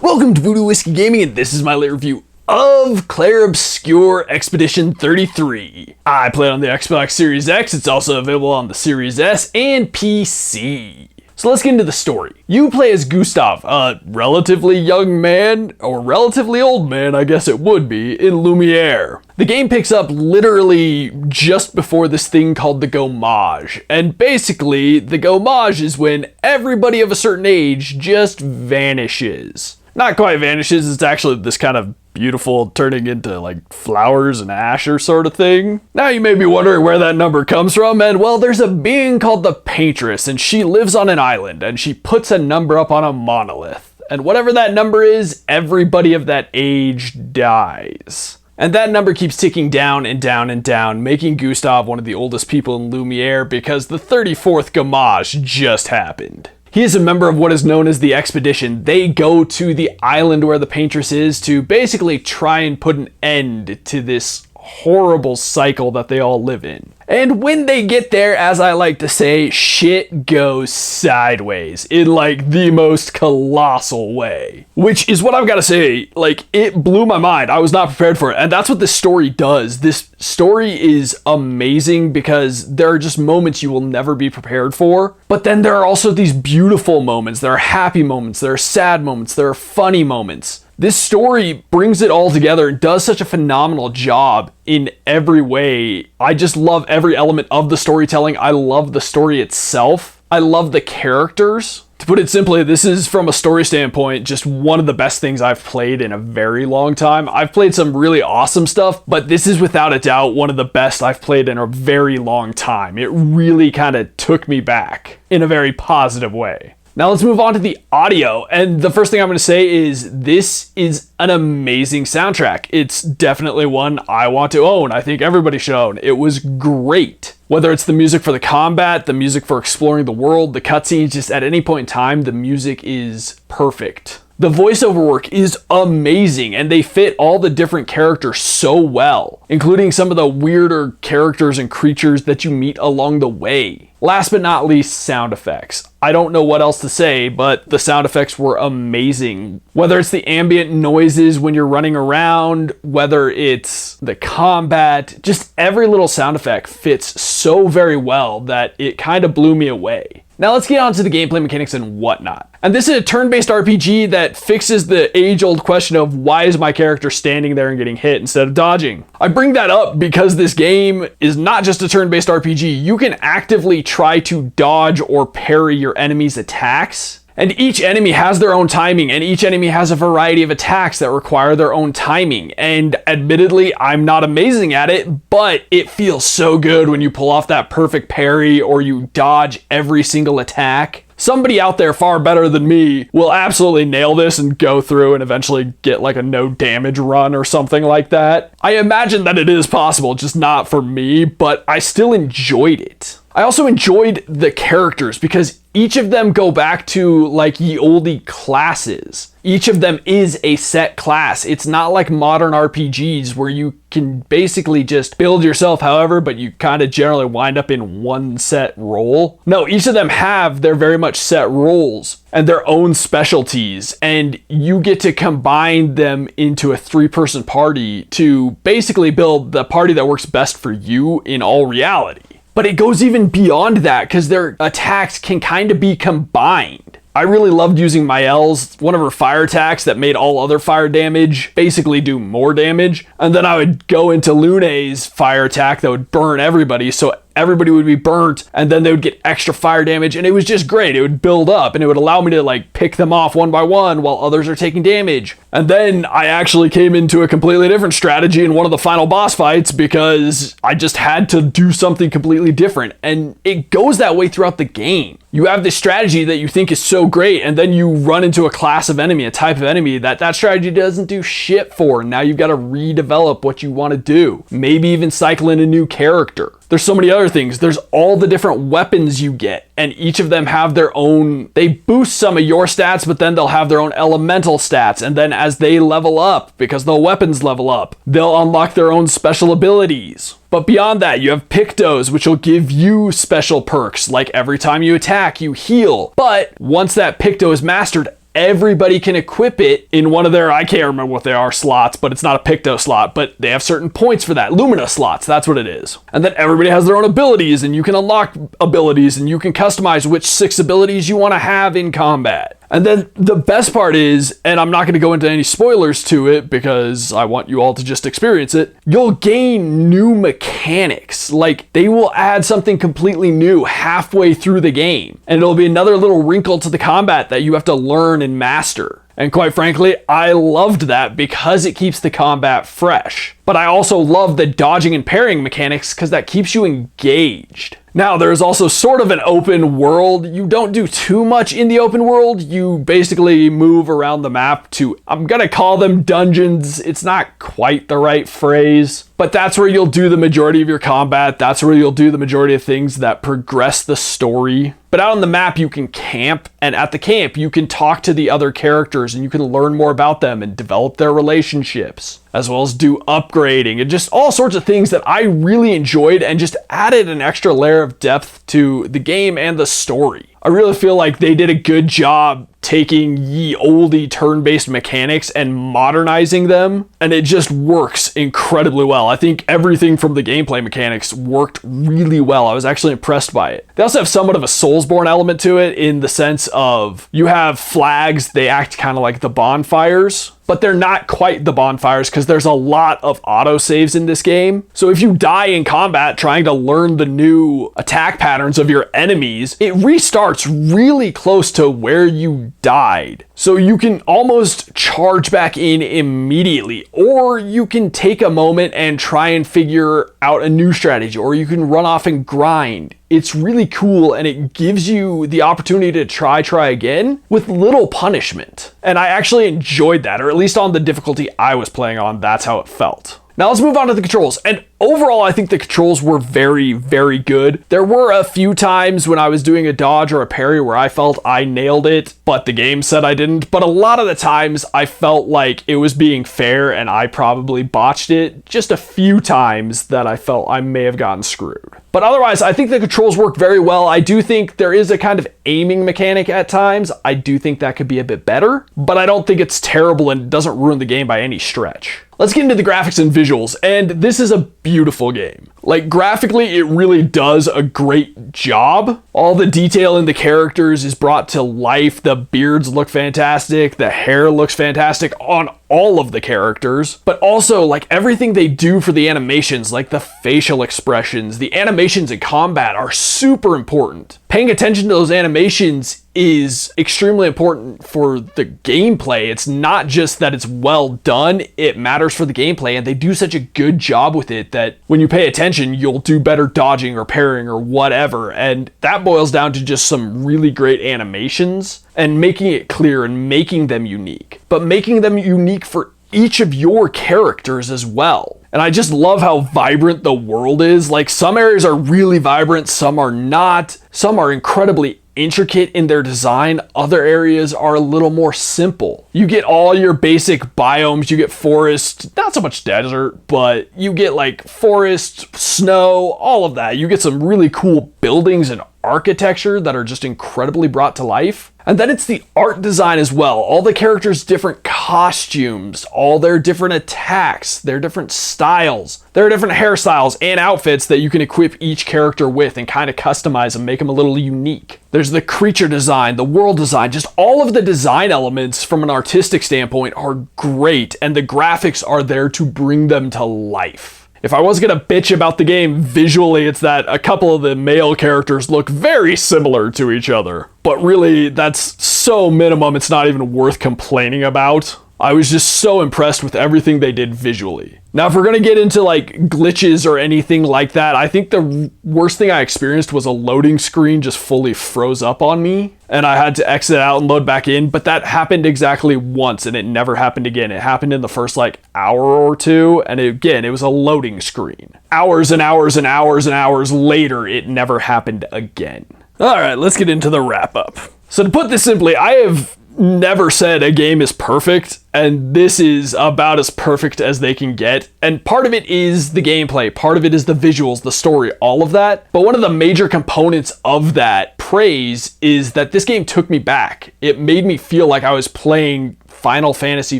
Welcome to Voodoo Whiskey Gaming, and this is my late review of Clair Obscur Expedition 33. I play it on the Xbox Series X, it's also available on the Series S and PC. So let's get into the story. You play as Gustav, a relatively young man, or relatively old man, I guess it would be, in Lumiere. The game picks up literally just before this thing called the Gommage. And basically, the Gommage is when everybody of a certain age just vanishes. Not quite vanishes, it's actually this kind of beautiful turning into like flowers and ashes sort of thing. Now you may be wondering where that number comes from, and well, there's a being called the Paintress, and she lives on an island, and she puts a number up on a monolith. And whatever that number is, everybody of that age dies. And that number keeps ticking down and down and down, making Gustav one of the oldest people in Lumiere because the 34th Gommage just happened. He is a member of what is known as the Expedition. They go to the island where the Paintress is to basically try and put an end to this horrible cycle that they all live in. And when they get there, as I like to say, shit goes sideways in like the most colossal way. Which is what I've got to say, like it blew my mind. I was not prepared for it. And that's what this story does. This story is amazing because there are just moments you will never be prepared for. But then there are also these beautiful moments. There are happy moments. There are sad moments. There are funny moments. This story brings it all together and does such a phenomenal job in every way. I just love every element of the storytelling. I love the story itself. I love the characters. To put it simply, this is, from a story standpoint, just one of the best things I've played in a very long time. I've played some really awesome stuff, but this is without a doubt one of the best I've played in a very long time. It really kind of took me back in a very positive way. Now let's move on to the audio, and the first thing I'm going to say is this is an amazing soundtrack. It's definitely one I want to own. I think everybody should own. It was great. Whether it's the music for the combat, the music for exploring the world, the cutscenes, just at any point in time, the music is perfect. The voiceover work is amazing, and they fit all the different characters so well, including some of the weirder characters and creatures that you meet along the way. Last but not least, sound effects. I don't know what else to say, but the sound effects were amazing. Whether it's the ambient noises when you're running around, whether it's the combat, just every little sound effect fits so very well that it kind of blew me away. Now let's get on to the gameplay mechanics and whatnot. And this is a turn-based RPG that fixes the age-old question of why is my character standing there and getting hit instead of dodging? I bring that up because this game is not just a turn-based RPG. You can actively try to dodge or parry your enemy's attacks. And each enemy has their own timing, and each enemy has a variety of attacks that require their own timing. And admittedly, I'm not amazing at it, but it feels so good when you pull off that perfect parry or you dodge every single attack. Somebody out there far better than me will absolutely nail this and go through and eventually get like a no damage run or something like that. I imagine that it is possible, just not for me, but I still enjoyed it. I also enjoyed the characters because each of them go back to like ye olde classes. Each of them is a set class. It's not like modern RPGs where you can basically just build yourself however, but you kind of generally wind up in one set role. No, each of them have their very much set roles and their own specialties, and you get to combine them into a 3-person party to basically build the party that works best for you in all reality. But it goes even beyond that because their attacks can kind of be combined. I really loved using Mael's, one of her fire attacks that made all other fire damage basically do more damage. And then I would go into Lune's fire attack that would burn everybody, so everybody would be burnt, and then they would get extra fire damage, and it was just great. It would build up, and it would allow me to like pick them off one by one while others are taking damage. And then I actually came into a completely different strategy in one of the final boss fights because I just had to do something completely different, and it goes that way throughout the game. You have this strategy that you think is so great, and then you run into a class of enemy, a type of enemy that strategy doesn't do shit for. Now you've got to redevelop what you want to do. Maybe even cycle in a new character. There's so many other things. There's all the different weapons you get, and each of them have their own, they boost some of your stats, but then they'll have their own elemental stats. And then as they level up, because the weapons level up, they'll unlock their own special abilities. But beyond that, you have Pictos, which will give you special perks, like every time you attack, you heal. But once that Picto is mastered, everybody can equip it in one of their, I can't remember what they are, slots, but it's not a Picto slot, but they have certain points for that. Lumina slots, that's what it is. And then everybody has their own abilities, and you can unlock abilities, and you can customize which 6 abilities you want to have in combat. And then the best part is, and I'm not going to go into any spoilers to it because I want you all to just experience it, you'll gain new mechanics. Like, they will add something completely new halfway through the game, and it'll be another little wrinkle to the combat that you have to learn and master. And quite frankly, I loved that because it keeps the combat fresh. But I also love the dodging and parrying mechanics because that keeps you engaged. Now, there's also sort of an open world. You don't do too much in the open world. You basically move around the map to, I'm gonna call them dungeons. It's not quite the right phrase, but that's where you'll do the majority of your combat. That's where you'll do the majority of things that progress the story. But out on the map, you can camp, and at the camp, you can talk to the other characters and you can learn more about them and develop their relationships, as well as do upgrading and just all sorts of things that I really enjoyed and just added an extra layer of depth to the game and the story. I really feel like they did a good job taking ye oldie turn-based mechanics and modernizing them, and it just works incredibly well. I think everything from the gameplay mechanics worked really well. I was actually impressed by it. They also have somewhat of a Soulsborne element to it in the sense of you have flags, they act kind of like the bonfires, but they're not quite the bonfires because there's a lot of autosaves in this game. So if you die in combat trying to learn the new attack patterns of your enemies, it restarts really close to where you died. So you can almost charge back in immediately, or you can take a moment and try and figure out a new strategy, or you can run off and grind. It's really cool, and it gives you the opportunity to try again with little punishment. And I actually enjoyed that, or at least on the difficulty I was playing on, that's how it felt. Now let's move on to the controls. And overall, I think the controls were very, very good. There were a few times when I was doing a dodge or a parry where I felt I nailed it, but the game said I didn't. But a lot of the times I felt like it was being fair and I probably botched it. Just a few times that I felt I may have gotten screwed. But otherwise, I think the controls work very well. I do think there is a kind of aiming mechanic at times. I do think that could be a bit better, but I don't think it's terrible and doesn't ruin the game by any stretch. Let's get into the graphics and visuals, and this is a beautiful game. Like, graphically, it really does a great job. All the detail in the characters is brought to life. The beards look fantastic. The hair looks fantastic on all of the characters. But also, like, everything they do for the animations, like the facial expressions, the animations in combat are super important. Paying attention to those animations is extremely important for the gameplay. It's not just that it's well done, it matters for the gameplay, and they do such a good job with it that when you pay attention, you'll do better dodging or parrying or whatever, and that boils down to just some really great animations and making it clear and making them unique, but making them unique for each of your characters as well. And I just love how vibrant the world is. Like, some areas are really vibrant, some are not, some are incredibly intricate in their design, other areas are a little more simple. You get all your basic biomes, you get forest, not so much desert, but you get like forest, snow, all of that. You get some really cool buildings and architecture that are just incredibly brought to life. And then it's the art design as well. All the characters' different costumes, all their different attacks, their different styles, their different hairstyles and outfits that you can equip each character with and kind of customize and make them a little unique. There's the creature design, the world design, just all of the design elements from an artistic standpoint are great, and the graphics are there to bring them to life. If I was gonna bitch about the game visually, it's that a couple of the male characters look very similar to each other. But really, that's so minimum, it's not even worth complaining about. I was just so impressed with everything they did visually. Now, if we're gonna get into like glitches or anything like that, I think the worst thing I experienced was a loading screen just fully froze up on me and I had to exit out and load back in, but that happened exactly once and it never happened again. It happened in the first like hour or two, and it was a loading screen. Hours and hours and hours and hours later, it never happened again. All right, let's get into the wrap up. So to put this simply, I have never said a game is perfect, and this is about as perfect as they can get. And part of it is the gameplay, part of it is the visuals, the story, all of that. But one of the major components of that praise is that this game took me back. It made me feel like I was playing Final Fantasy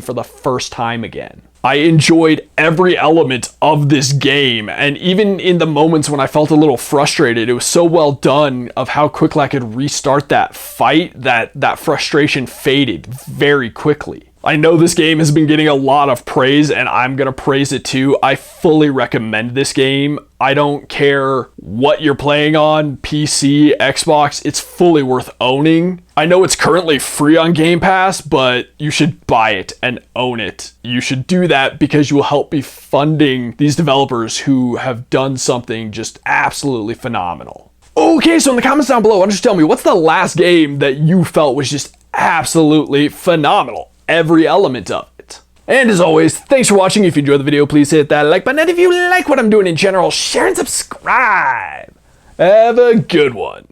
for the first time again. I enjoyed every element of this game, and even in the moments when I felt a little frustrated, it was so well done of how quickly I could restart that fight that that frustration faded very quickly. I know this game has been getting a lot of praise, and I'm gonna praise it too. I fully recommend this game. I don't care what you're playing on, PC, Xbox, it's fully worth owning. I know it's currently free on Game Pass, but you should buy it and own it. You should do that because you will help be funding these developers who have done something just absolutely phenomenal. Okay, so in the comments down below, why don't you tell me, what's the last game that you felt was just absolutely phenomenal? Every element of it. And as always, thanks for watching. If you enjoyed the video, please hit that like button. And if you like what I'm doing in general, share and subscribe. Have a good one.